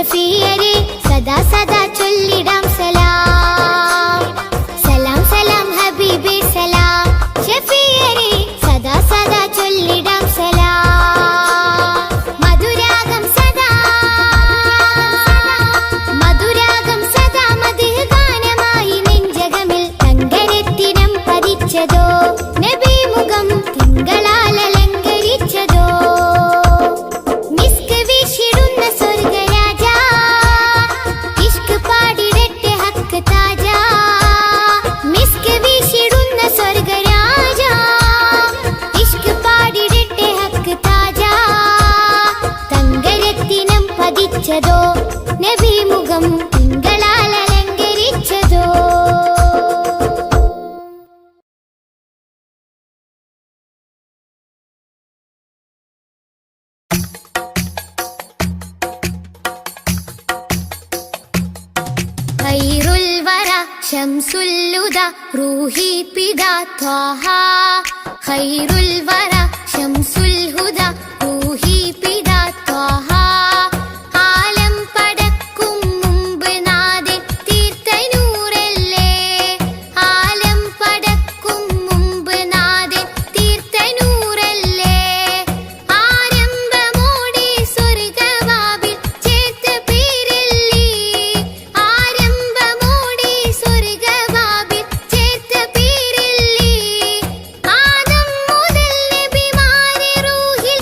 ഷഫീയരെ സദാ സദാ ചൊല്ലിടാം സലാം. സലാം സലാം ഹബീബേ സലാം. ഷഫീയരെ സദാ സദാ ചൊല്ലിടാം സലാം. മധുരാഗം സദാ മധുരാഗം സദാ മധുഹ ഗാനമായി നെഞ്ചകമിൽ തങ്കരത്തിനം പതിച്ചതോ നബി മുഖം തിങ്കളാൽ അലങ്കരിച്ചതോ. മിസ്ക് വീശിടുന്ന സ്വർഗരാജ ഇഷ്ക് പാടിടട്ടെ ഹക്ക് താജ. മിസ്ക് വീശിടുന്ന സ്വർഗരാജ ഇഷ്ക് പാടിടട്ടെ ഹക്ക് താജ. തങ്കരത്തിനം പതിച്ചതോ നബി മുഖം തിങ്കളാൽ അലങ്കരിച്ചതോ. ഖൈറുൽ വറ ശംസുൽ ഹുദ റൂഹി പിതാ ത്വാഹ. ഖൈറുൽ വറ ശംസുൽ ഹുദ റൂഹി പിതാ ത്വാഹ. ആലം പടക്കും മുമ്പ് നാഥൻ തീർത്ത നൂറല്ലേ. ആലം പടക്കും മുമ്പ് നാഥൻ തീർത്ത നൂറല്ലേ. ആരംഭമോടെ സ്വർഗവാവിൽ ചേർത്ത പേരല്ലേ. ആരംഭമോടെ സ്വർഗവാവിൽ ചേർത്ത പേരല്ലേ. ആദം മുതൽ നബിമാരെ റൂഹിൽ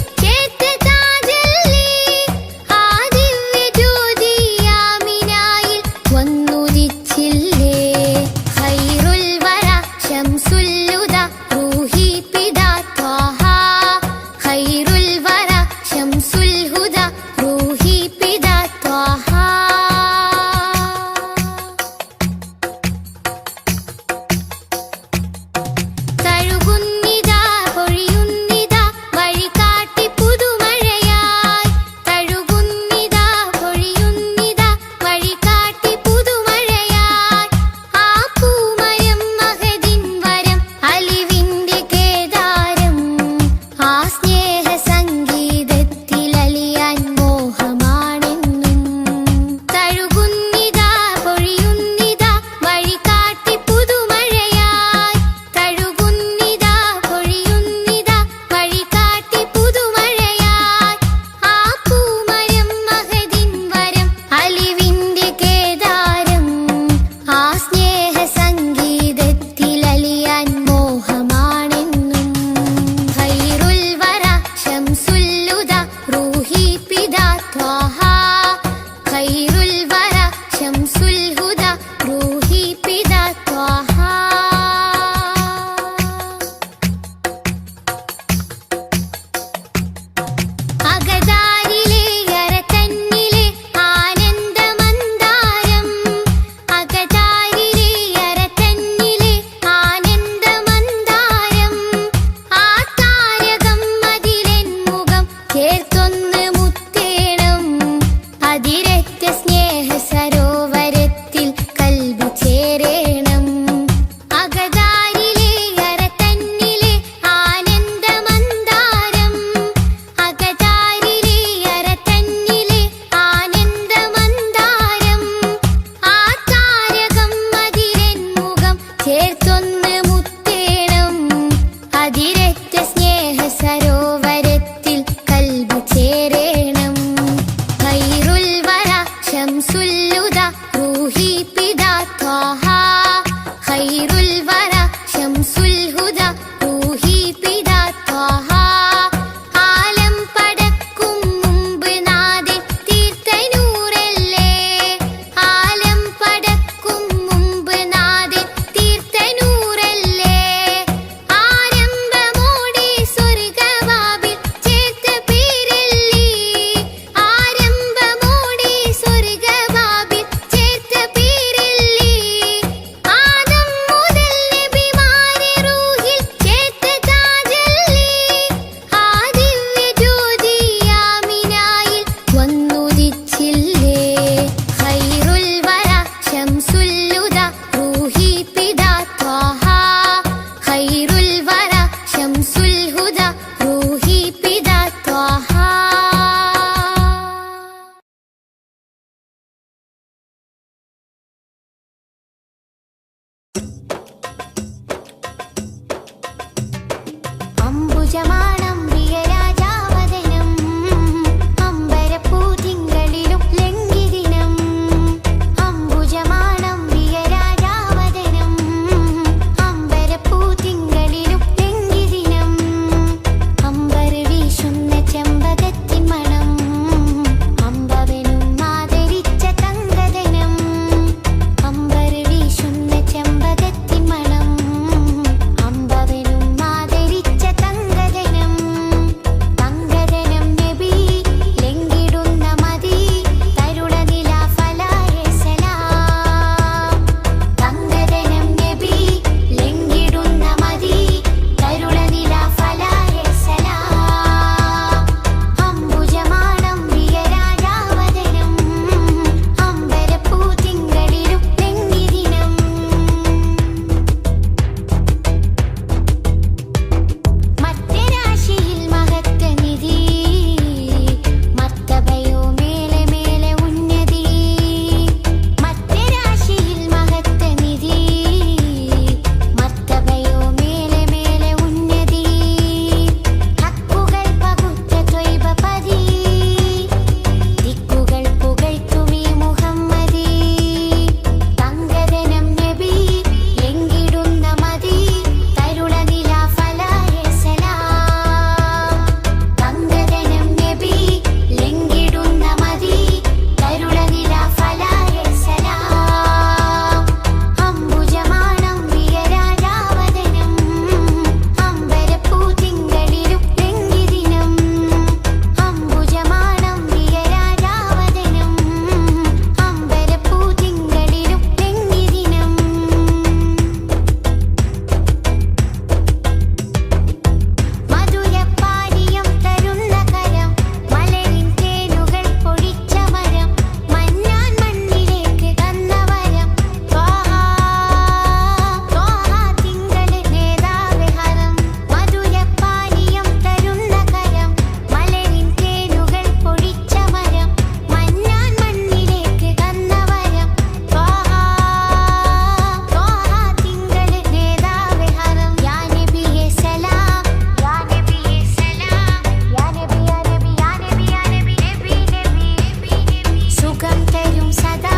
സദാ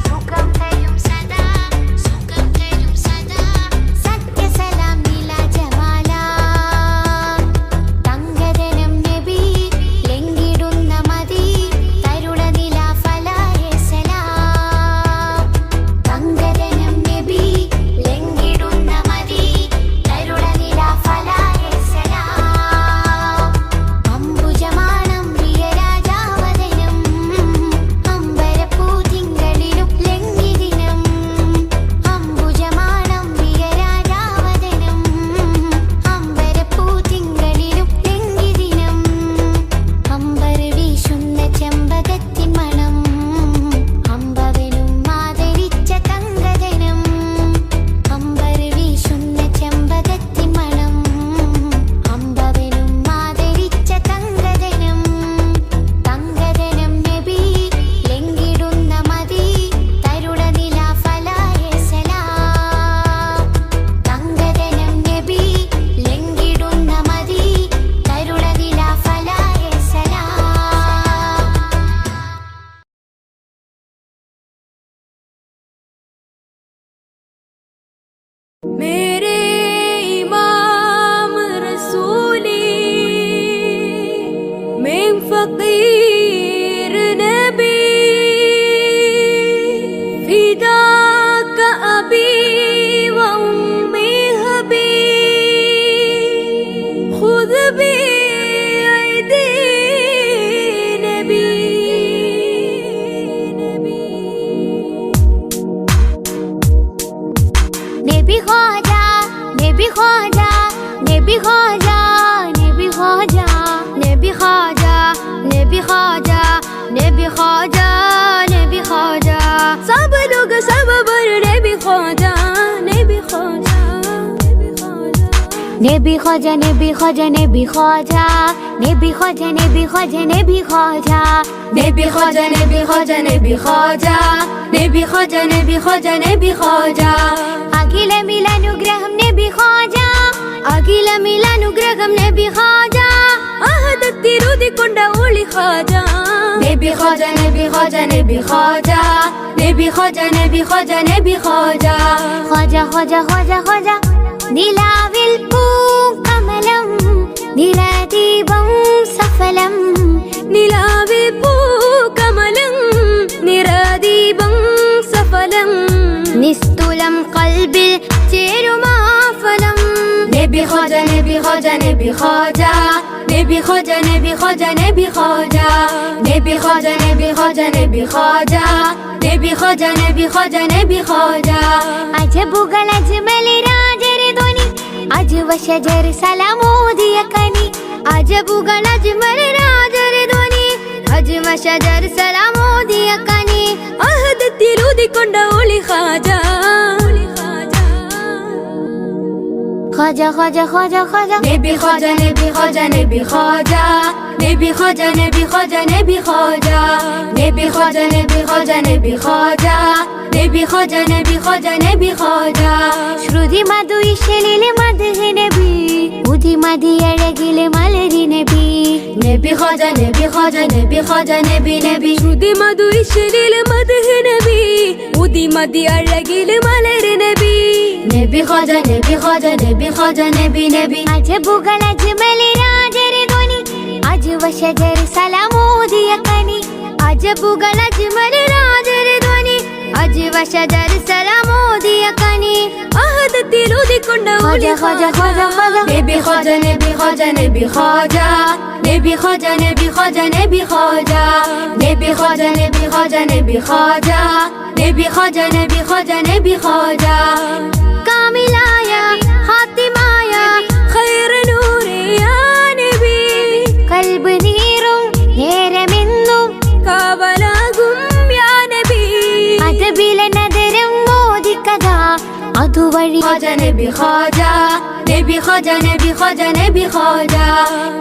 സുഖം തരും സദാ സുഖം തരും സദാ സത്യസലാം നില ജമാല തങ്കരനം നബി ലെങ്കിടുന്ന മതി തരുണ നില ഫലായ സലാം തങ്കരനം നബി ലെങ്കിടുന്ന മതി തരുണ നില ഫലായ സലാം അംബുജമാണം പ്രിയരാജാവദനം അമ്പരപ്പൂ തിങ്കളിലും ലെങ്കിദിനം അംബുജമാണം പ്രിയരാജാവദനം അമ്പരപ്പൂ തിങ്കളിലും ലെങ്കിദിനം അമ്പർ വീശുന്ന ചെമ്പകത്തിൻ മണം അമ്പവനും ആദരിച്ച തങ്കദനം അമ്പർ വീശുന്ന ചെമ്പകത്തിൻ മണം അമ്പവനും ആദരിച്ച തങ്കദനം തങ്കദനം നബി ലെങ്കിടുന്ന മതി തരുണ നില ഫലായ സലാം തങ്കദനം നബി ലെങ്കിടുന്ന മതി തരുണ നില ഫലായ സലാം मेरे इमाम रसूली मैं फकीर नबी फिदा का अबी व उम्मी हबी खुद भी ऐदी नबी नबी ख्वाजा नबी ख्वाजा नबी ख्वाजा नबी ख्वाजा नबी ख्वाजा नबी ख्वाजा नबी ख्वाजा नबी ख्वाजा सब लोग सब बर नबी ख्वाजा नबी ख्वाजा नबी ख्वाजा नबी ख्वाजा नबी ख्वाजा नबी ख्वाजा नबी ख्वाजा नबी ख्वाजा नबी ख्वाजा नबी ख्वाजा नबी ख्वाजा नबी ख्वाजा नबी ख्वाजा नबी ख्वाजा അഖില മിലാനുഗ്രഹം നബി ഖ്വാജ അഖില മിലാനുഗ്രഹം നബി ഖാജ അഹദത്തിരുതിക്കൊണ്ട ഒളി ഖാജ നബി ഖാജ നബി ഖാജ നബി ഖാജ നബി ഖാജ നബി ഖാജ നബി ഖാജ ഖ്വാജ ഖ്വാജ ഖ്വാജ ഖ്വാജ നിലാവിൽ പൂക്കമലം നിറദീപം സഫലം നിലാവിൽ പൂക്കമലം നിറദീപം സഫലം നിസ്തുലം കൽബിൽ ചേരുമാ ഫലം നബി ഖാജ നബി ഖാജ നബി ഖാജ നബി ഖാജ നബി ഖാജ നബി ഖാജ നബി ഖാജ നബി ഖാജ നബി ഖാജ നബി ഖാജ നബി ഖാജ നബി ഖാജ അജബുകൾ അജ്മൽ രാജര ധ്വനി അജ്വ ശജർ സലാമോദിയ കനി അജബുകൾ അജ്മൽ രാജര ധ്വനി അജ്വ ശജർ സലാമോദിയ കനി അഹദത്തിരുതിക്കൊണ്ട ഒളി ഖാജ ഖ്വാജ ഖ്വാജ ഖ്വാജ ഖ്വാജ നബി ഖാജ നബി ഖാജ നബി ഖാജ നബി ഖാജ നബി ഖാജ നബി ഖാജ നബി ഖാജ നബി ഖാജ നബി ഖാജ നബി ഖാജ നബി ഖാജ നബി ഖാജ ശ്രുതി മധു ഇശലിലെ മദ്ഹ് നബി ഉദി മതി അഴകിലെ മലരി നബി നബി ഖാജ നബി ഖാജ നബി ഖാജ നബി നബി ശ്രുതി മധു ഇശലിലെ മദ്ഹ് നബി ഉദി മതി അഴകിലെ മലര് നബി നബി ഖാജ നബി ഖാജ നബി ഖാജ നബി നബി അജബുകൾ അജ്മൽ രാജര ധ്വനി അജ്വ ശജർ സലാമോദിയ കനി അജബുകൾ അജ്മൽ രാജര ധ്വനി അജ്വ ശജർ സലാമോദിയ കനി അഹദത്തിരുതിക്കൊണ്ട ഖ്വാജ ഖ്വാജ ഖ്വാജ ഖ്വാജ നബി ഖാജ നബി ഖാജ നബി ഖാജ നബി ഖാജ നബി ഖാജ നബി ഖാജ നബി ഖാജ നബി ഖാജ നബി ഖാജ നബി ഖാജ നബി ഖാജ നബി ഖാജ കാമിലായ ഹാത്തിമായ ഖൈർ നൂറേ യാ നബി കൽബ് നീറും നേരമെന്നും കാവലാകും യാ നബി അദബിലെ നദരം മോദിക്കഥ അതുവഴി ഖാജ നബി ഖാജ നബി ഖാജ നബി ഖാജ നബി ഖാജ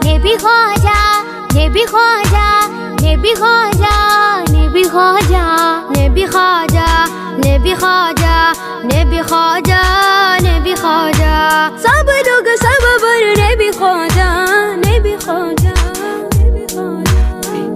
നബി ഖ്വാജ നബി ഖ്വാജ നബി ഖ്വാജ നബി ഖ്വാജ നബി ഖ്വാജ നബി ഖ്വാജ നബി ഖ്വാജ നബി ഖ്വാജ सब लोग सब बर नबी ख्वाजा नबी ख्वाजा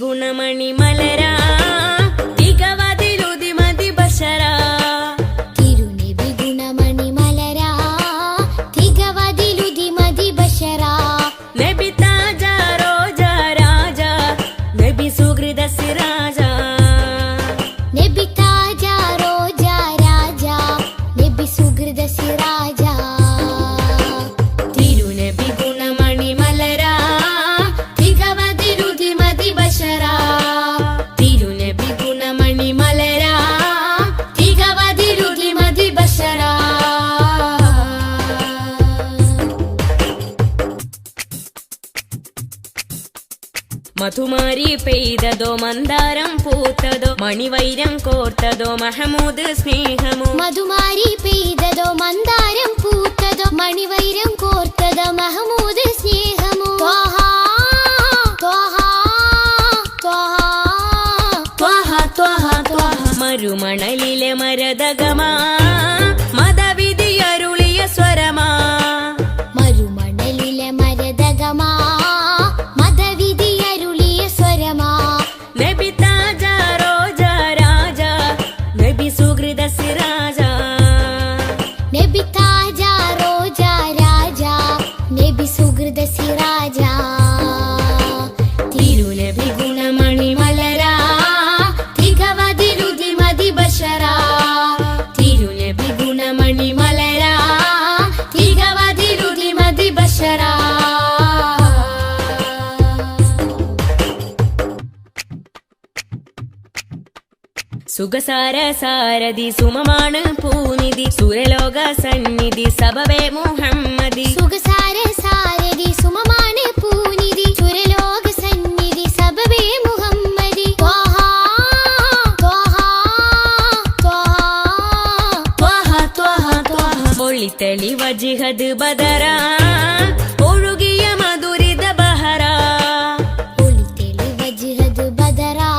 ഗുണമണി മലരാ തികവതിലുതി മതി ബശരാ തിരുനബി ഗുണമണി മലരാ തികവതിലുതി മതി ബശരാ നബി താജ റോജ രാജ നബി സുഹൃദ സിരാജ നബി താജ റോജ രാജ നബി സുഹൃദ സിരാജ തിരുനബി ഗുണമണി മലരാ തികവതിലുതി മതി ബശരാ തിരുനബി ഗുണമണി മലരാ തികവതിലുതി മതി ബശരാ മധുമാരി പെയ്തതോ മന്ദാരം പൂത്തതോ മണിവൈരം കോർത്തതോ മഹമൂദ് സ്നേഹമോ മധുമാരി പെയ്തതോ മന്ദാരം പൂത്തതോ മണിവൈരം കോർത്തതോ മഹമൂദ് സ്നേഹമോ ത്വഹ ത്വഹ ത്വഹ ത്വഹ ത്വഹ മരുമണലിലെ മരതകമാ മതവിധിയരുളിയ സ്വരമാ മരുമണലിലെ മരതകമാ മതവിധിയരുളിയ സ്വരമാ നബി താജ റോജ രാജ നബി സുഹൃദ സിരാജ നബി താജ റോജ രാജ നബി സുഹൃദ സിരാജ തിരുനബി ഗുണമണി മലരാ തികവതിലുതി മതി ബശരാ തിരുനബി ഗുണമണി മലരാ തികവതിലുതി മതി ബശരാ സുഖസാര സാരഥി സുമമാണ് പൂനിധി സുരലോക സന്നിധി സബവേ മുഹമ്മദി സുഖസാര സാരഥി സുമമാണ് പൂനിധി സുരലോക സന്നിധി സബബേ മുഹമ്മദി ത്വഹ ത്വഹ ത്വഹ ത്വഹ ത്വഹ ത്വഹ പൊളിത്തളി വജിഹദ് ബദരാ ഒഴുകിയ മധുരിത ബഹരാ ഒളിതെളി വജ്ഹദ് ബദറാ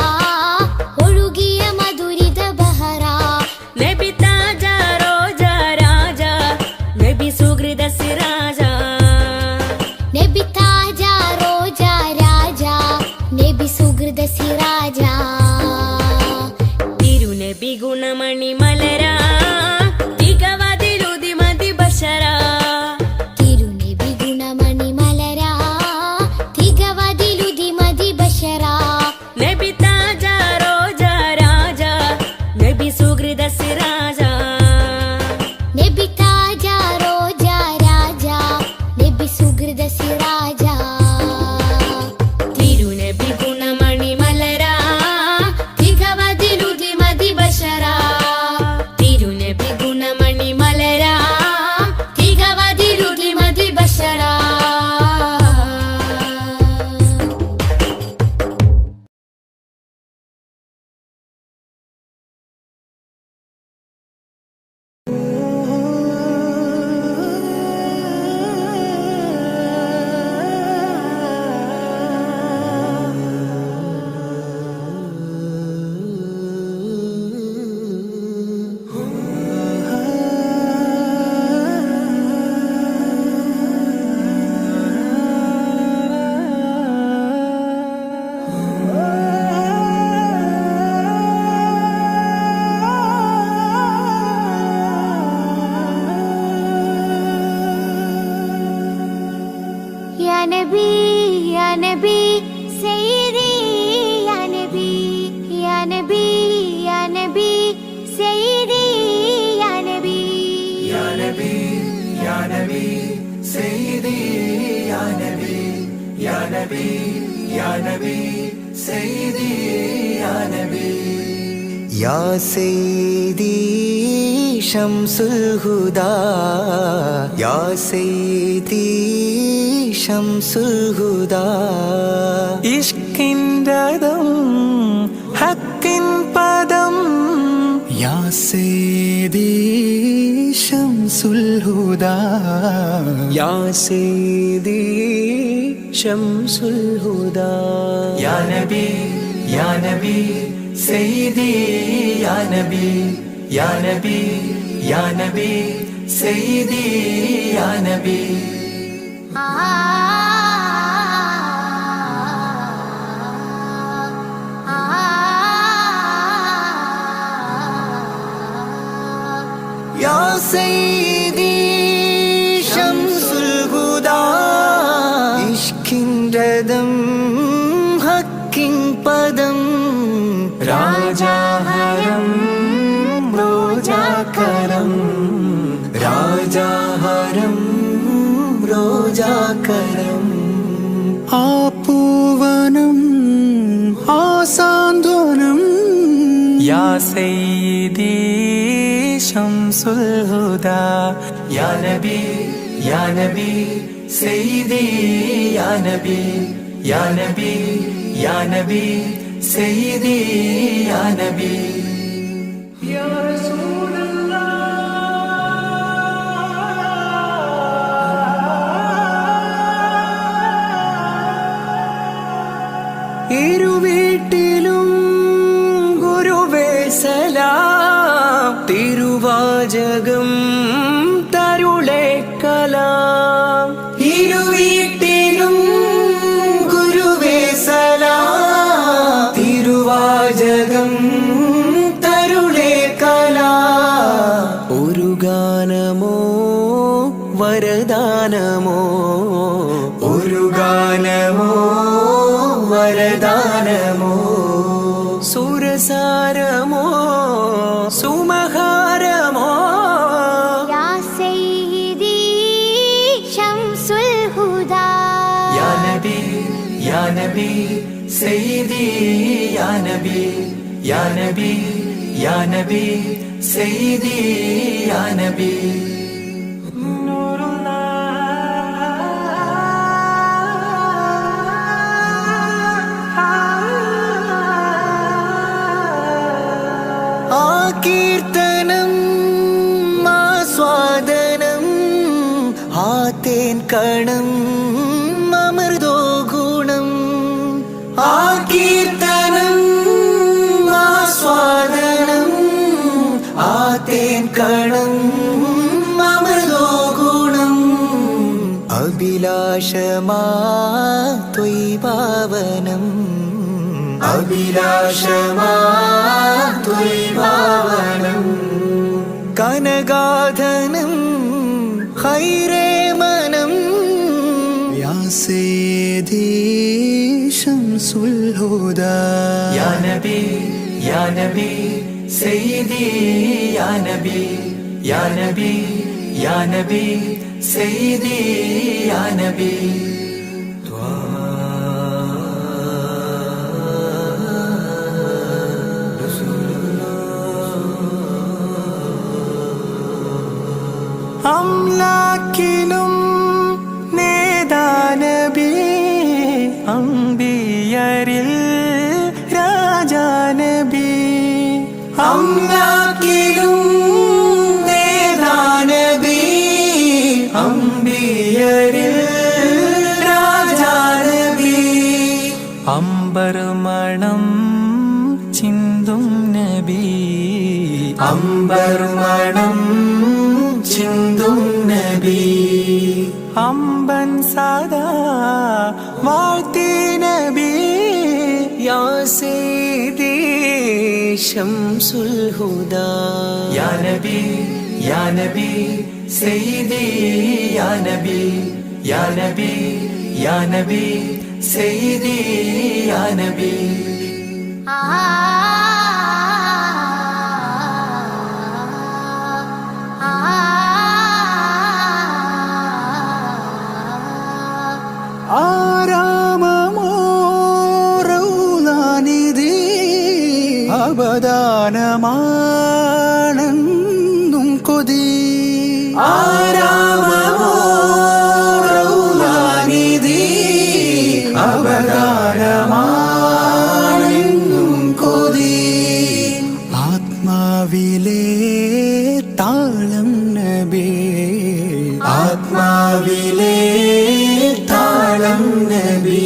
ഒഴുകിയ മധുരിത ബഹറാ നബി താജ റോജ രാജ നബി സുഹൃദ സിരാജ നബി താജ റോജ രാജ നബി സുഹൃദ സിരാജ തിരുനബി ഗുണമണി മലരാ തികവതിലുതി മതി ബശരാ തിരുനബി ഗുണമണി മലരാ തികവതിലുതി മതി ബശറാ നബി താജ റോജ രാജ നബി സുഹൃദ സിരാജ നബി താജ റോജ രാജ നബി സുഹൃദ സിരാജ തിരുനബി ഗുണമണി മലരാ തികവതിലുതി മതി ബശരാ തിരുനബി ഗുണമണി മലരാ തികവതിലുതി മതി ബശരാ या नबी सैयदी या नबी या नबी या नबी सैयदी या नबी या नबी या नबी सैयदी या नबी या नबी या नबी सैयदी या नबी या सैयदी शम्सुल हुदा या सैयदी शम्सुल हुदा इश्किन रदम हक्किन पदम या सैयदी शम्सुल हुदा या सैयदी शम्सुल हुदा या नबी सैयदी या नबी या नबी या नबी सैयदी या नबी സയ്യിദി ശംസുൽ ഹുദാ ഇഷ്കിൻ രഥം ഹക്കിൻ പദം രാജാഹരം റോജാകരം രാജാഹരം റോജാകരം ആ പൂവനം ആ സാന്ത്വനം യാ സയ്യിദി ശംസുൽ ഹുദാ യാ നബി യാ നബി സയ്യിദി യാ നബി യാ നബി യാ നബി സയ്യിദി യാ നബി യാ ഇരുവീട്ടിലും ഗുരുവേ സലാം തിരുവാചകം തരുളേ കലാം ഇരുവീട്ടിലും ഗുരുവേ സലാം തിരുവാചകം തരുളേ കലാം ഒരു ഗാനമോ വരദാനമോ ഒരു ഗാനമോ വരദാനമോ സുരസാരമോ സുമഹാരമോ യാ സയ്യിദി ശംസുൽ ഹുദാ യാ നബി യാ നബി സയ്യിദി യാ നബി യാ നബി യാ നബി സയ്യിദി യാ നബി കീർത്തനം ആസ്വാദനം ആതേൻ കണം അമൃതോ ഗുണം ആ കീർത്തനം ആസ്വാദനം ആതേൻ കണം അമൃതോ ഗുണം അഭിലാഷമാ ത്വൈഭാവനം അഭിലാഷമാ ത്വൈഭാവനം കനകാധനം ഖൈരേ മനം യാ സയ്യിദി ശംസുൽ ഹുദാ യാ നബി യാ നബി സയ്യിദി യാ നബി യാ നബി യാ നബി സയ്യിദി യാ നബി അംലാക്കിലും നേദാനബി അംബിയരിൽ രാജാനബി അംലാക്കിലും നേദാനബി അംബിയരിൽ രാജാനബി അംബർ മണം ചിന്തും നബി അംബർ മണം ചിന്തും നബി അമ്പൻ സദാ വാഴ്ത്തി നബി യാ സയ്യിദി ശംസുൽ ഹുദാ യാ നബി യാ നബി സയ്യിദി യാ നബി യാ നബി യാ നബി സയ്യിദി യാ നബി ആരാമമോ റൗളാനിധി അബദാനമാണെന്നും കൊതി ആരാമമോ റൗളാനിധി അബദാനമാണെന്നും കൊതി ആത്മാവിലെ താളം നബി ആത്മാവിലെ താളം നബി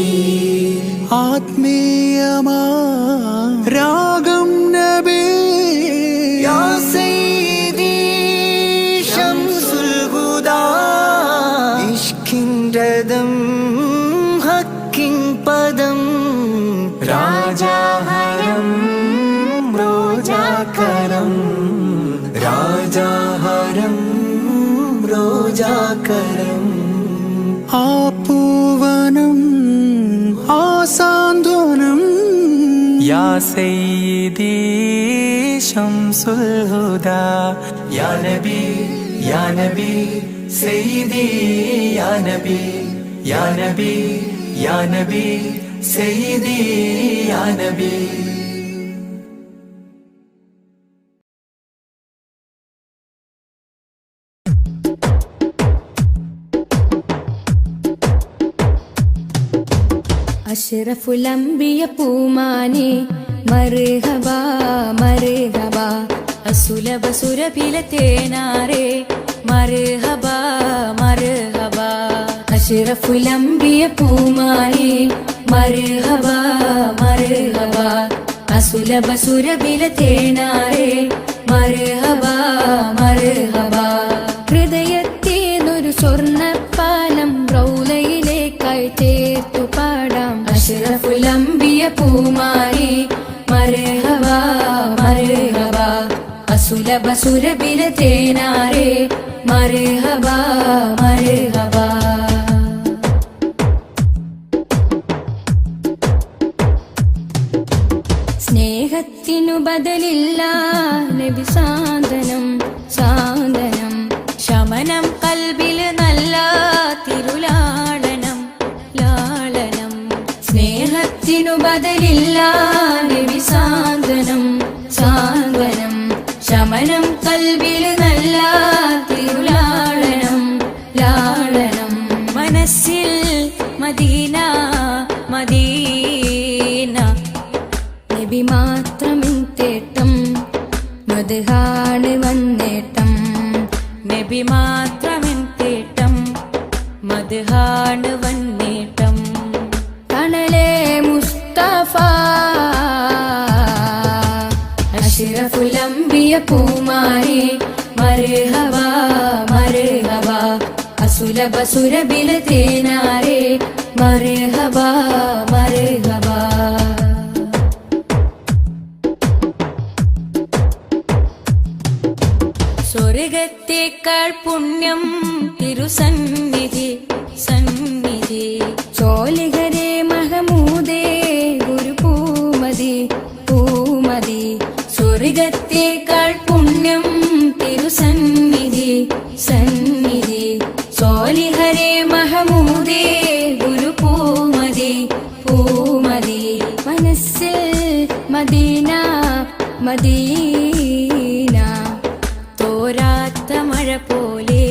ആത്മീയമാ രാഗം നബി യാ സയ്യിദി ശംസുൽ ഹുദാ ഇഷ്കിൻ രഥം ഹക്കിൻ പദം രാജാഹരം റോജാകരം രാജാഹരം പൂജാകരം ആ പൂവനം ആ സാന്ത്വനം യാ സയ്യിദി ശംസുൽ ഹുദാ യാ നബി യാ നബി സയ്യിദി യാ നബി യാ നബി യാ നബി സയ്യിദി യാ നബി അഷ്റഫുൽ അംബിയ പൂമാനെ മർഹബാ മർഹബാ അസുലഭ സുരഭില തേനാരെ മർഹബാ മർഹബാ അഷ്റഫുൽ അംബിയ പൂമാനെ മർഹബാ മർഹബാ അസുലഭ സുരഭില തേനാരെ മർഹബാ മർഹബാ ഹൃദയത്തേനൊരു സ്വർണ്ണപ്പാലം റൗലയിലേക്കായി ചേർത്തു പാടാം അഷ്റഫുൽ അംബിയ പൂമാനെ മർഹബാ മർഹബാ അസുലഭ സുരഭില തേനാരെ മർഹബാ മർഹബാ സ്നേഹത്തിനു ബദലില്ല നബി സാന്ത്വനം സാന്ത്വനം ശമനം കൽബില് നല്ല തിരുലാളനം ലാളനം സ്നേഹത്തിനു ബദലില്ല നബി സാന്ത്വനം സാന്ത്വനം ശമനം കൽബില് നല്ല തിരുലാളനം ലാളനം മനസ്സിൽ മദീന മദീന നബി മാത്രമിൻ തേട്ടം മദ്ഹാണ് വന്നേട്ടം നബി മാത്രമിൻ തേട്ടം മദ്ഹാണ് വന്നേട്ടം തണലേ മുസ്തഫ അഷ്റഫുൽ അംബിയ പൂമാനെ മർഹബാ മർഹബാ അസുലഭ സുരഭില തേനാരെ മർഹബാ മർഹബാ സ്വർഗത്തേക്കാൾ പുണ്യം തിരുസന്നിധി സന്നിധി ചോലിഹരേ മഹമൂദേ ഗുരു പൂമതി പൂമതി സ്വർഗത്തേക്കാൾ പുണ്യം തിരുസന്നിധി സന്നിധി ചോലിഹരേ മഹമൂദേ ഗുരു പൂമതി പൂമതി മനസ്സിൽ മദീന മദീന തോരാത്ത മഴ പോലെ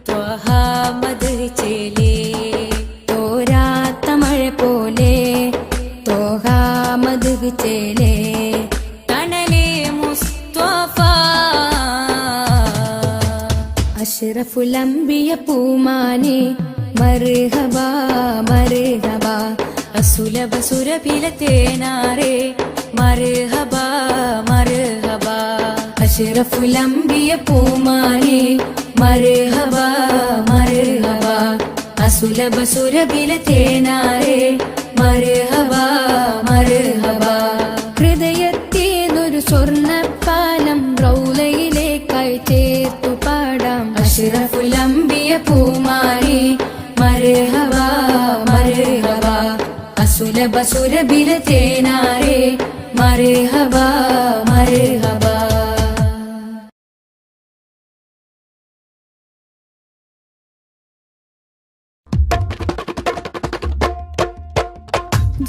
ത്വഹാമദ് ചേലേ തോരാത്ത മഴ പോലെ ത്വഹാമദ് ചേലേ തണലേ മുസ്തഫ അഷ്റഫുൽ അംബിയ പൂമാനെ മർഹബാ മർഹബാ അസുലഭ സുരഭില തേനാരെ മർഹബാ മർഹബാ അഷ്റഫുൽ അംബിയ പൂമാനെ മർഹബാ മർഹബാ അസുലഭ സുരഭില തേനാരെ മർഹബാ മർഹബാ ഹൃദയത്തേനൊരു സ്വർണ്ണപ്പാലം റൗലയിലേക്കായി ചേർത്തു പാടാം അഷ്റഫുൽ അംബിയ പൂമാനെ മർഹബാ മർഹബാ അസുലഭ സുരഭില തേനാരെ മർഹബാ മർഹബാ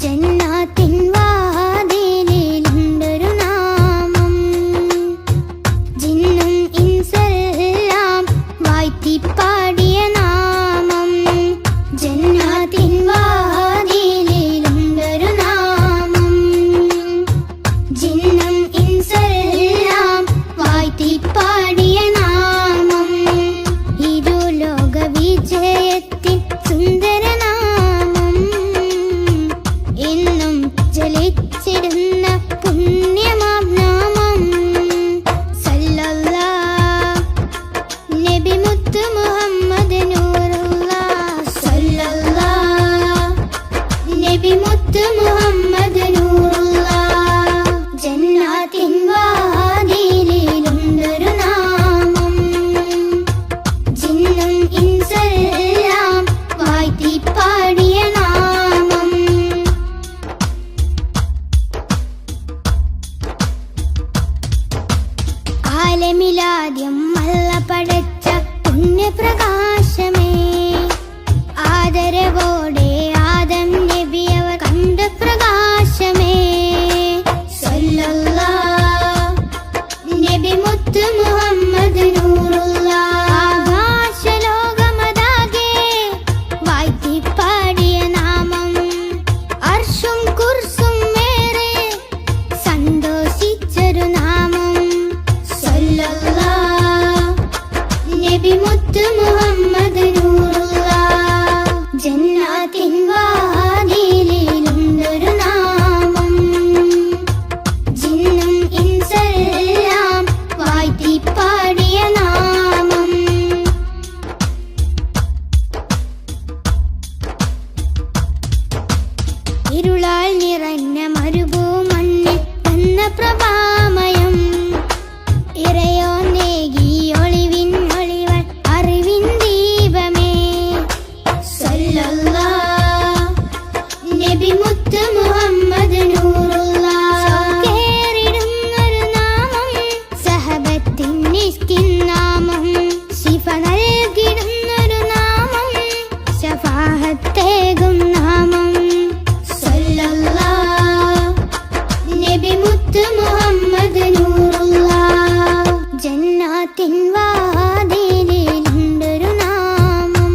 ജന്നാത്തിൻ വാതിലിലുണ്ടൊരു നാമം ജിന്നും ഇൻസെല്ലാം വാഴ്ത്തിപ്പാടിയ നാമം ജന്നാത്തിൻ വാതിലിലുണ്ടൊരു നാമം ജിന്നും അലമിലാദ്യം അല്ല പടച്ച പുണ്യപ്രകാശമേ, ആദരവോടെ ആദം നബി അവർ കണ്ട പ്രകാശമേ. സല്ലല്ലാഹ് നബി മുത്ത് മുഹമ്മദ് നൂറുല്ലാഹ്, ആകാശലോകമതാകെ വാഴ്ത്തിപ്പാടിയ നാമം, അർശും കുർസും മേറെ സന്തോഷിച്ചൊരു നാമം. സല്ലല്ലാഹ് നബി മുത്ത് മുഹമ്മദ് നൂറുല്ലാഹ്, ജന്നാത്തിൻ വാതിലിലുണ്ടൊരു നാമം, ജിന്നും ഇൻസെല്ലാം വാഴ്ത്തിപ്പാടിയ നാമം. ഇരുളാൽ നിറഞ്ഞ മരുഭൂമണ്ണിൽ വന്ന പ്രഭാമയം, ഇറയോ നേകി ഒളിവിൻ ഒളിവൻ അറിവിൻ ദീപമേ. സല്ലല്ലാഹ് നബി മുത്ത് മുഹമ്മദ് നൂറുല്ലാഹ്, കേറിടുന്നൊരു നാമം, സഹബത്തിൻ നിഷ്കിൻ നാമം, ശിഫ നൽകിടുന്നൊരു നാമം, ശഫാഅത്തേകും നാമം. സല്ലല്ലാഹ് നബി മുത്ത് മുഹമ്മദ് നൂറുല്ലാഹ്, ജന്നാത്തിൻ വാതിലിലുണ്ടൊരു നാമം,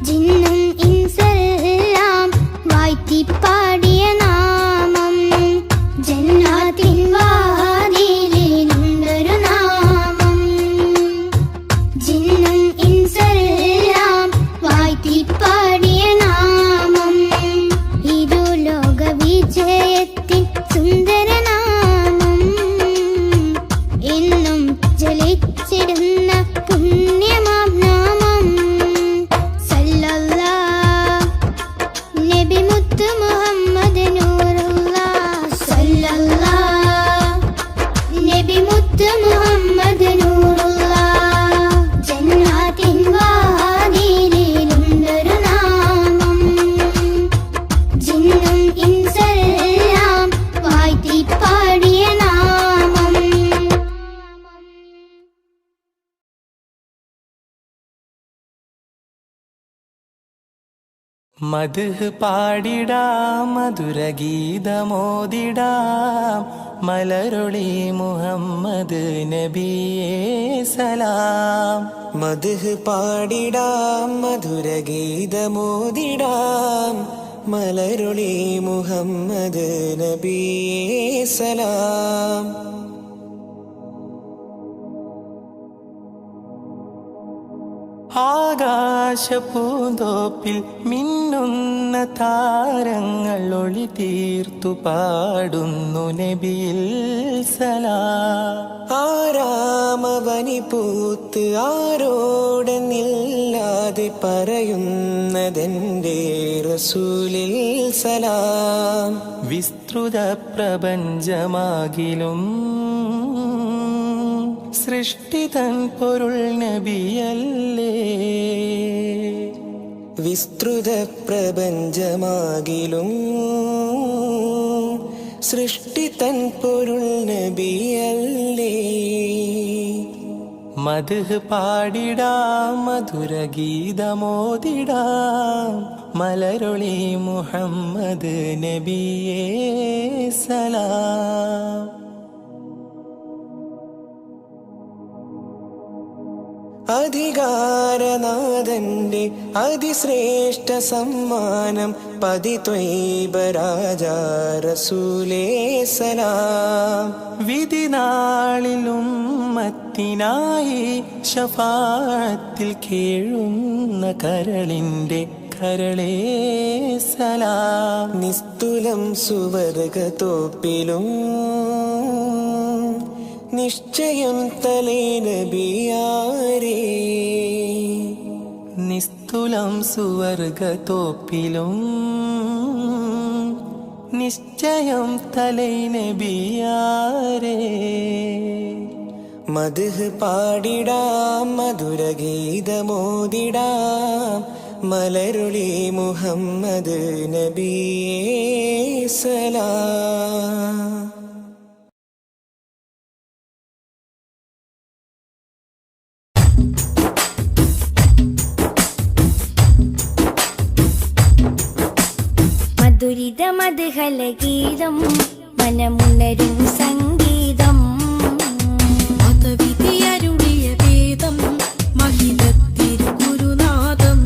ജിന്നും ഇൻസെല്ലാം വാഴ്ത്തിപ്പാടിയ നാമം. ജന്നാത്തിൻ വാതിലിലുണ്ടൊരു നാമം, ജിന്നും ഇൻസെല്ലാം വാഴ്ത്തിപ്പാടിയ നാമം. ഇരുലോക വിജയത്തിൻ സുന്ദരനാമം, എന്നും ജ്വലിച്ചിടുന്ന പുണ്യമാം നാമം. സല്ലല്ലാഹ് നബി മുത്ത് മുഹമ്മദ് നൂറുല്ലാഹ്, സല്ലല്ലാഹ് നബി മുത്ത് മുഹമ്മദ് നൂറുല്ലാഹ്, ജന്നാത്തിൻ വാതിലിലുണ്ടൊരു നാമം, ജിന്നും ഇൻസെല്ലാം വാഴ്ത്തിപ്പാടിയ നാമം. മദ്ഹ് പാടിടാം മധുരഗീതമോദിടാം മലരൊളി മുഹമ്മദ് നബിയേ സലാം. മദ്ഹ് പാടിടാം മധുരഗീതമോദിടാം മലരൊളി മുഹമ്മദ് നബിയേ സലാം. ആകാശപൂന്തോപ്പിൽ മിന്നുന്ന താരങ്ങൾ ഒളി തീർത്തു പാടുന്നു നബിയിൽ സലാം. ആരാമവനി പൂത്ത് ആരോടെന്നില്ലാതെ പറയുന്നതെന്റെ റസൂലിൽ സലാം. വിസ്തൃത പ്രപഞ്ചമാകിലും സൃഷ്ടിതൻ പൊരുൾ നബിയല്ലേ. വിസ്തൃത പ്രപഞ്ചമാകിലും സൃഷ്ടിതൻ പൊരുൾ നബിയല്ലേ. മദ്ഹ് പാടിടാം മധുരഗീതമോദിടാം മലരൊളി മുഹമ്മദ് നബിയേ സലാം. അധികാരനാഥന്റെ അതിശ്രേഷ്ഠ സമ്മാനം പതിത്വൈബ രാജാ റസൂലേ സലാം. വിധിനാളിൽ ഉമ്മത്തിനായി ശഫാഅത്തിൽ കേഴുന്ന കരളിന്റെ കരളേ സലാം. നിസ്തുലം സുവർഗതോപ്പിലും നിശ്ചയം തലേ നബിയാരേ. നിസ്തുലം സുവർഗതോപ്പിലും നിശ്ചയം തലൈ നബിയാരേ. മദ്ഹ് പാടിടാം മധുരഗീതമോദിടാം മലരുളി മുഹമ്മദ് നബിയേ സലാം. മധുരിത മധുഹല ഗീതം മനമുണരും സംഗീതം മതവിധിയരുളിയ വേദം മഹിതത്തിരുഗുരുനാഥം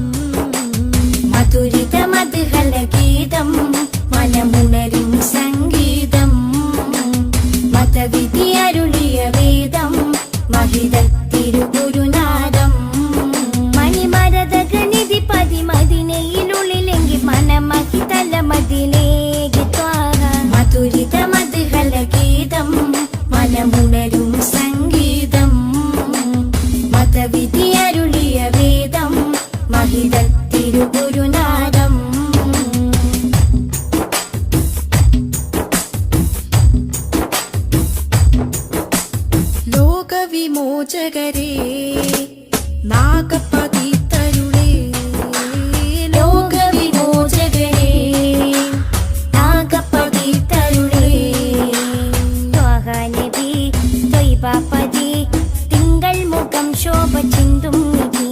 മധുരിത മധുഹല ഗീതം മനമുണരും സംഗീതം മതവിധിയരുളിയ വേദം മഹിതത്തിരുഗുരുനാഥം മണിമരതകനിധി പതിമതിനയിലുള്ളിലെങ്കിൽ മനമഹിതല മതിലേക്ക് ത്വാഹ മധുരിത മധുഹല ഗീതം മനമുണരും സംഗീതം മതവിധിയരുളിയ വേദം മഹിതത്തിരുഗുരുനാഥം ലോകവിമോചകരേ നാഗപതിതരുളേ ലോകവിമോചകരേ നാഗപതിതരുളേ ത്വാഹ നബി ത്വയ്ബപതി തിങ്കൾ മുഖം ശോഭ ചിന്തും നിധി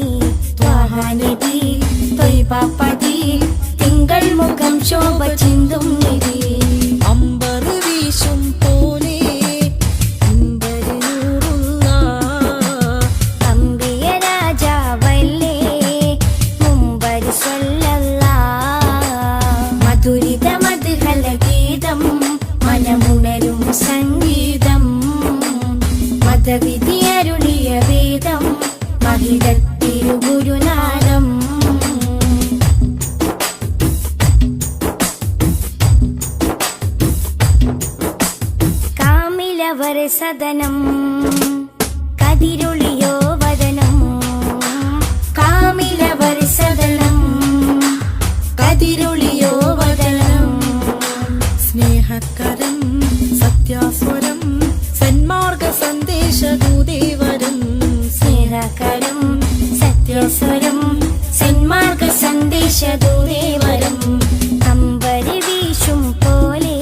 ത്വാഹ നബി ത്വയ്ബപതി തിങ്കൾ മുഖം ശോഭ ചിന്തും നിധി അമ്പർ വീശും പോലെ അമ്പിയ രാജാവല്ലേ മുമ്പർ സ്വല്ലല്ലാഹ് മധുരിത മധുഹല ഗീതം മനമുണരും സംഗീതം മതവിധിയരുളിയ വേദം മഹിതത്തിരുഗുരുനാഥം കാമിലവർ സദനം കതിരൊളിയോ വദനം കാമിലവർ സദനം കതിരൊളിയോ വദനം സ്നേഹകരം സത്യാസ്വരം സന്മാർഗ സന്ദേശദൂതേവരം സ്നേഹകരം സത്യസ്വരം സന്മാർഗ സന്ദേശദൂതേവരം അമ്പരി വീശും പോലെ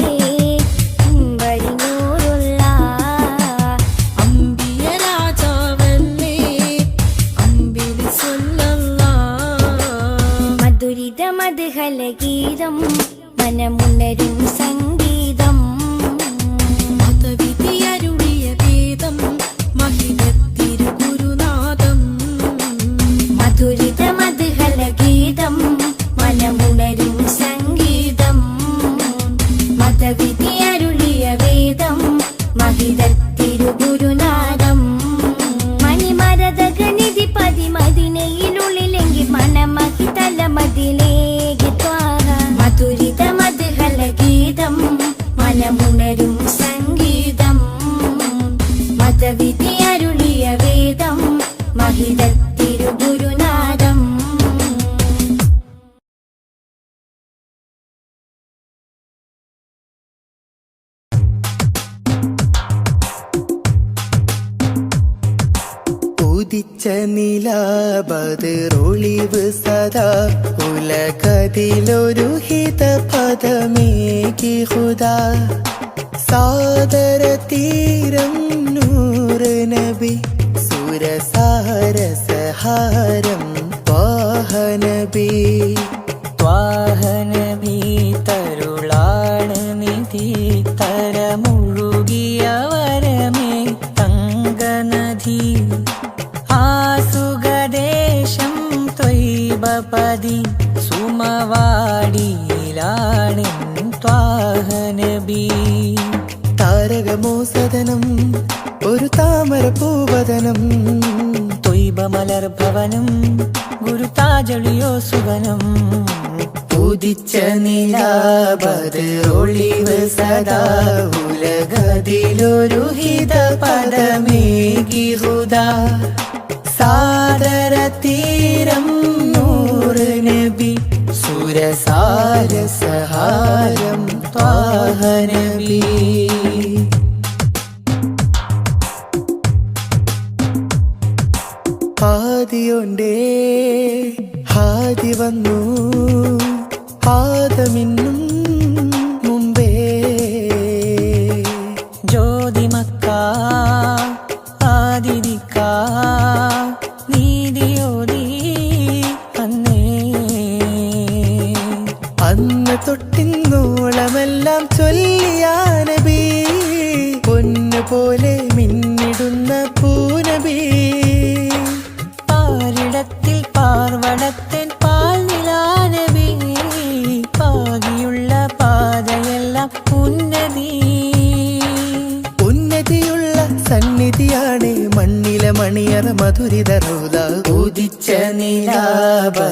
അമ്പരി നൂറുള്ള അമ്പിയ രാജാവല്ലേ അമ്പിളി സ്വല്ലല്ലാഹ് മധുരിത മധുഹല ഗീതം മനമുണരും സംഗീതം മതവിധിയരുളിയ വേദം മഹിതത്തിരുഗുരുനാഥം മധുരിത മധുഹല ഗീതം മനമുണരും സംഗീതം മതവിധിയരുളിയ വേദം മഹിതത്തിരുഗുരുനാഥം മണിമരതകനിധി പതിമതിനയിലുള്ളിലെങ്കിൽ മനമഹിതല മതിലേക്ക് ത്വാഹ മധുരിത മധുഹല ഗീതം മനമുണരും സംഗീതം മതവിധിയരുളിയ വേദം മഹിതത്തിരുഗുരുനാഥം ഉദിച്ച നിലാബതിറൊളിവ് സദാ ഉലകതിലൊരു ഹിത പദമേകി ഹുദാ സാദര തീരം നൂറ് നബി സുരസാര സഹാരം ത്വാഹനബി ത്വാഹനബി തരുളാണ് നിധി തരമുഴുകിയ വരമേ തങ്കനദി ആസുഖദേശം ത്വയ്ബപതി സുമവാടിയിലാണ് ത്വാഹനബി താരകമോ സദനം ഒരു താമര പൂവദനം ത്വയ്ബ മലർഭവനം ഗുരുതാജളിയോ സുവനം ഉദിച്ച നിലാബതിറൊളിവ് സദാ ഉലകതിലൊരു ഹിത പദമേകി ഹുദാ സാദര തീരം നൂറ് നബി സുരസാര സഹാരം ത്വാഹനബി ആദിയൊണ്ടേ ഹാദി വന്നു ആദമിന്നും മുമ്പേ ജ്യോതിമക്ക ആദിദിക്ക നീതിയോടി അന്നേ അന്ന് തൊട്ടിന്നോള പോലെ മിന്നിടുന്ന പൂനബി പാരിടത്തിൽ പാർവണത്തൻ പാൽ നിലാനബി പാകിയുള്ള പാതയെല്ലാം ഉന്നതിയുള്ള സന്നിധിയാണ് മണ്ണിലെ മണിയറ മധുരിത റൗദ ഉദിച്ച നിലാബദ്റൊളിവ്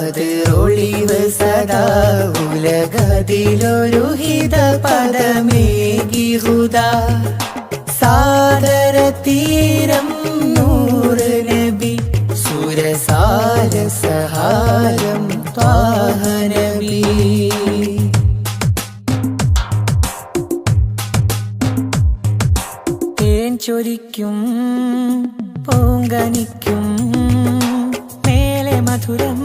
സദാ ഉലകതിലൊരു ഹിത പദമേകി ഹുദാ സാദര തീരം നൂറ് നബി സുരസാര സഹാരം ത്വാഹ നബി തേൻ ചൊരിക്കും പൂങ്കനിക്കും മേലെ മധുരം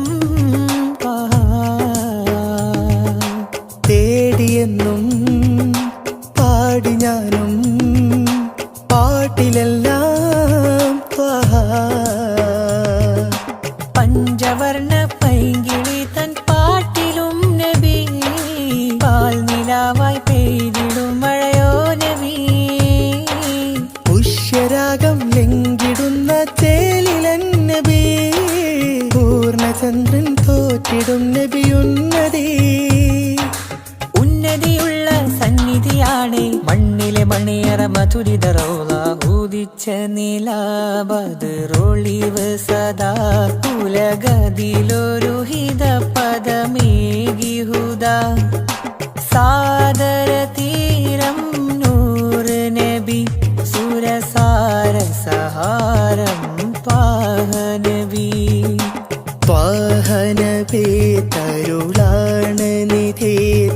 തേടിയെന്നും പാടി ഞാനും പാട്ടിലെല്ലാം പഞ്ചവർണ്ണ പൈങ്കിളി തൻ പാട്ടിലും നബി പാൽ നിലാവായി പെയ്തിടും മഴയോ നബി പുഷ്യരാഗം ലംഘിടുന്ന തേലിലൻ നബി പൂർണ്ണചന്ദ്രൻ തോറ്റിടും നബിയുന്നതി ഉന്നതിയുള്ള സന്നിധിയാണ് മണ്ണിലെ മണിയറ മധുരിത റൗള ഉദിച്ച നിലാബദ്റൊളിവ് സദാ ഉലകതിലൊരു ഹിത പദമേകി ഹുദാ സാദര തീരം നൂറ് നബി സുരസാര സഹാരം ത്വാഹ നബി ത്വാഹ നബി തരുളാണ് നിധി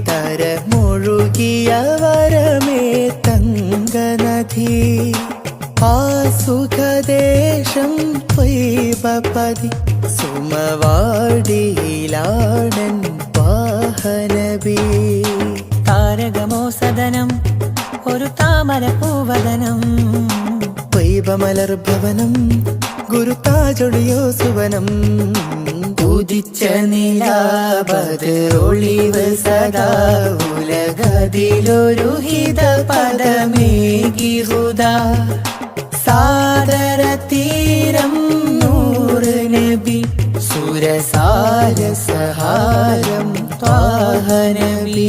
തരമൊഴുകിയ വരമേ തങ്കനദി ആ സുഖദേശം ത്വയ്ബപതി സുമവാടിയിലാടൻ ത്വാഹ നബി താരകമോ സദനം ഒരു താമര പൂവദനം ത്വയ്ബമലർഭവനം ഗുരുതാജൊളിയോ സുവനം ഉദിച്ച നിലാബദ്റൊളിവ് സദാ ഉലകതിലൊരു ഹിത പദമേകി ഹുദാ സാദര തീരം നൂറ് നബി സുരസാര സഹാരം ത്വാഹ നബി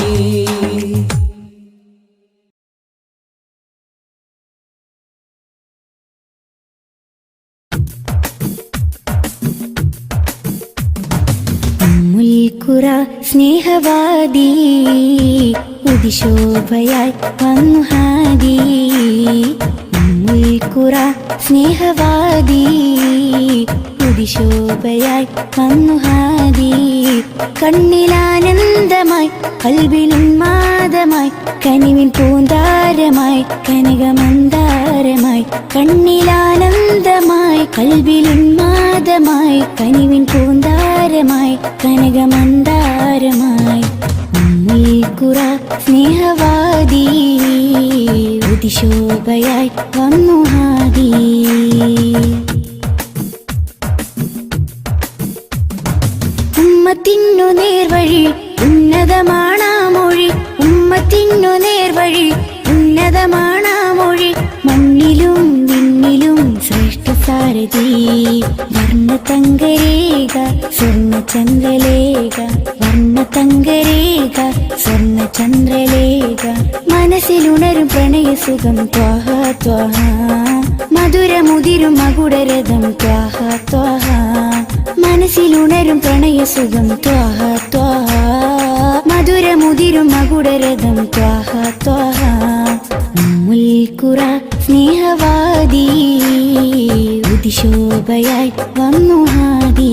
മുൽക്കുറ സ്നേഹവാദി ഉദിശോഭയായി വന്നു ഹാദി മുൽക്കുറ സ്നേഹവാദി ഉദിശോഭയായി വന്നു ഹാദി കണ്ണിലാനന്ദമായി കൽബിലുന്മാദമായി കനിവിൻ പൂന്താരമായി കനകമന്ദാരമായി കണ്ണിലാനന്ദമായി കൽബിലുന്മാദമായി കനിവിൻ പൂന്താരമായി കനകമന്ദാരമായി മുൽക്കുറ സ്നേഹവാദി ഉദിശോഭയായി വന്നു ഹാദി ഉമ്മത്തിനു നേർവഴി ഉന്നതമാണാ മൊഴി ഉമ്മത്തിനു നേർവഴി ഉന്നതമാണാ മൊഴി മണ്ണിലും വിണ്ണിലും ശ്രേഷ്ഠ സാരഥി വർണ്ണതങ്കരേഖ സ്വർണ്ണചന്ദ്രലേഖ വർണ്ണതങ്കരേഖ സ്വർണ്ണചന്ദ്രലേഖ മനസ്സിലുണരും പ്രണയസുഖം ത്വാഹ ത്വാഹ മധുരമുതിരും മകുടരഥം ത്വാഹ ത്വാഹ മനസ്സിലുണരും പ്രണയസുഖം ത്വാഹ ത്വാഹ മധുരമുതിരും മകുടരഥം ത്വാഹ ത്വാഹ മുൽക്കുറ സ്നേഹവാദി ഉദിശോഭയായി വന്നു ഹാദി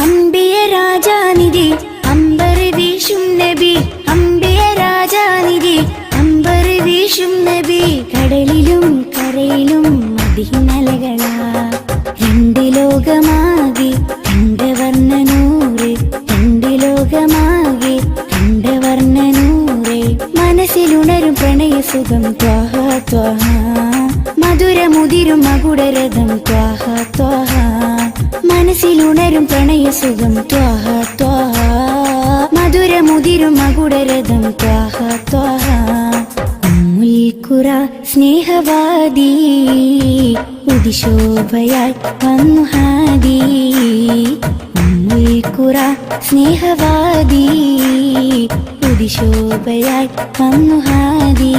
അംബിയ രാജാനിധി അമ്പർ വീശും നബി അംബിയ രാജാനിധി അമ്പർ വീശും നബി കടലിലും കരയിലും മദീനലകളാ രണ്ട് ലോകമാകെ രണ്ട് വർണ്ണനൂറ് രണ്ട് ലോകമാകെ രണ്ട് വർണ്ണനൂറ് മനസ്സിലുണരും പ്രണയസുഖം ത്വാഹ ത്വാഹ മധുരമുതിരും മകുടരഥം ത്വാഹ ത്വാഹ മനസ്സിലുണരും പ്രണയസുഖം ത്വാഹ ത്വാഹ മധുരമുതിരും മകുടരഥം ത്വാഹ ത്വാഹ ഉമ്മുൽഖുറ സ്നേഹവാദി ഉദിശോഭയായി വന്നു ഹാദി ഉമ്മുൽഖുറ സ്നേഹവാദി ഉദിശോഭയായി വന്നു ഹാദി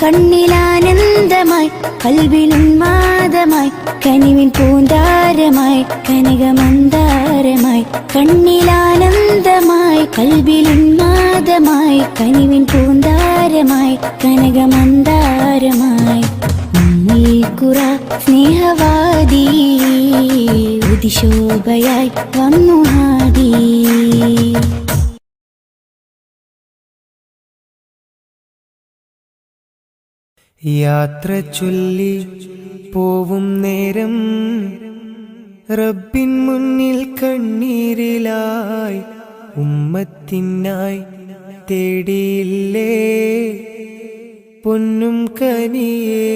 കണ്ണിലാനന്ദമായി കൽവിലുന്മാദമായി കനിവിൻ പൂന്താരമായി കനകമന്ദാരമായി കണ്ണിലാനന്ദമായി കൽവിലുന്മാദമായി കനിവിൻ പൂന്താരമായി കനകമന്ദാരമായി ഉമ്മുൽഖുറ സ്നേഹവാദി ഉദിശോഭയായി വന്നു ഹാദി. യാത്ര ചൊല്ലി പോവും നേരം റബ്ബിൻ മുന്നിൽ കണ്ണീരിലായി ഉമ്മത്തിനായി തേടിയില്ലേ പൊന്നും കനിയേ.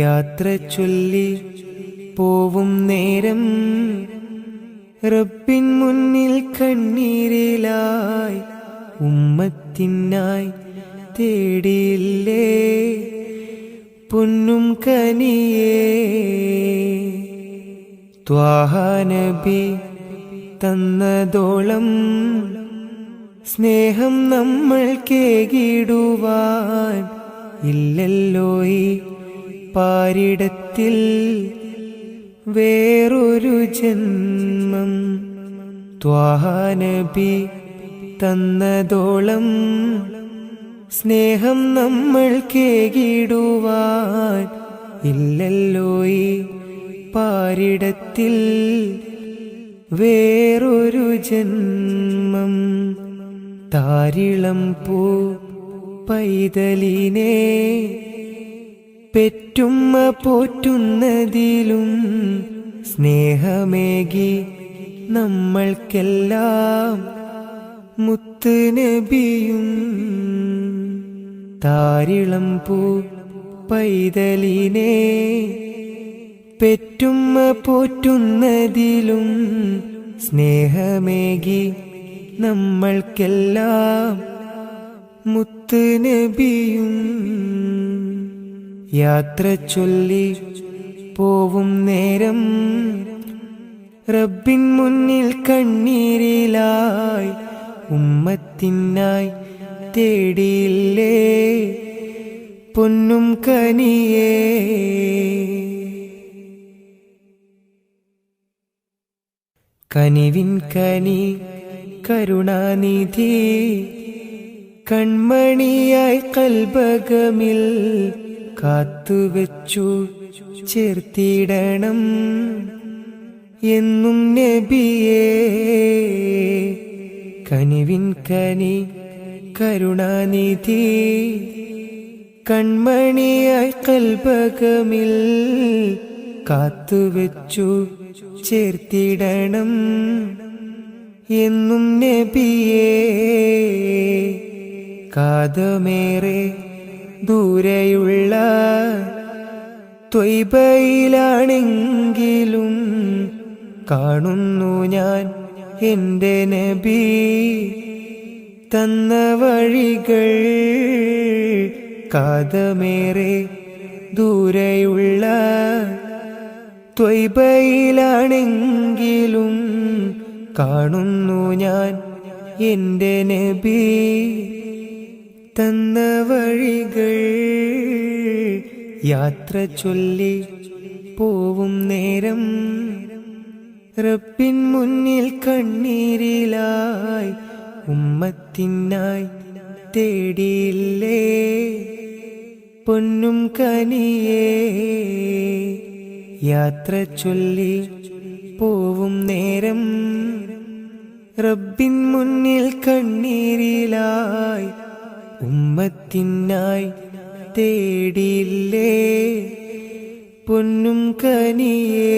യാത്ര ചൊല്ലി പോവും നേരം റബ്ബിൻ മുന്നിൽ കണ്ണീരിലായി ഉമ്മത്തിനായി തേടിയില്ലേ പൊന്നും കനിയേ. ത്വാഹ നബി തന്നതോളം സ്നേഹം നമ്മൾ കേകിടുവാൻ ഇല്ലല്ലോ ഈ പാരിടത്തിൽ വേറൊരു ജന്മം. ത്വാഹ നബി തന്നതോളം സ്നേഹം നമ്മൾ കേകിടുവാൻ ഇല്ലല്ലോ ഈ പാരിടത്തിൽ വേറൊരു ജന്മം. താരിളം പൂ പൈതലിനെ പെറ്റുമ്മ പോറ്റുന്നതിലും സ്നേഹമേകി നമ്മൾക്കെല്ലാം മുത്ത് നബിയും. താരിളം പൂ പൈതലിനെ പെറ്റുമ്മ പോറ്റുന്നതിലും സ്നേഹമേകി നമ്മൾക്കെല്ലാം മുത്ത് നബിയും. യാത്ര ചൊല്ലി പോവും നേരം റബ്ബിൻ മുന്നിൽ കണ്ണീരിലായി ഉമ്മത്തിനായി തേടിയില്ലേ പൊന്നും കനിയേ. കനിവിൻ കനി കരുണാനിധി കൺമണിയായി കൽബകമിൽ കാത്തുവെച്ചു ചേർത്തിടണം എന്നും നബിയേ. കനിവിൻ കനി കരുണാനിധി കൺമണിയായി കൽബകമിൽ കാത്തുവെച്ചു ചേർത്തിടണം എന്നും നബിയേ. കാതമേറെ ദൂരെയുള്ള ത്വയ്ബയിലാണെങ്കിലും കാണുന്നു ഞാൻ എൻ്റെ നബി തന്ന വഴികൾ. കാതമേറെ ദൂരെയുള്ള ത്വയ്ബയിലാണെങ്കിലും കാണുന്നു ഞാൻ എൻ്റെ നബി തന്ന വഴികൾ. യാത്ര ചൊല്ലി പോവും നേരം റബ്ബിൻ മുന്നിൽ കണ്ണീരിലായി ഉമ്മത്തിനായി തേടിയില്ലേ പൊന്നും കനിയേ. യാത്ര ചൊല്ലി പോവും നേരം റബ്ബിൻ മുന്നിൽ കണ്ണീരിലായി ഉമ്മത്തിനായി തേടിയില്ലേ പൊന്നും കനിയേ.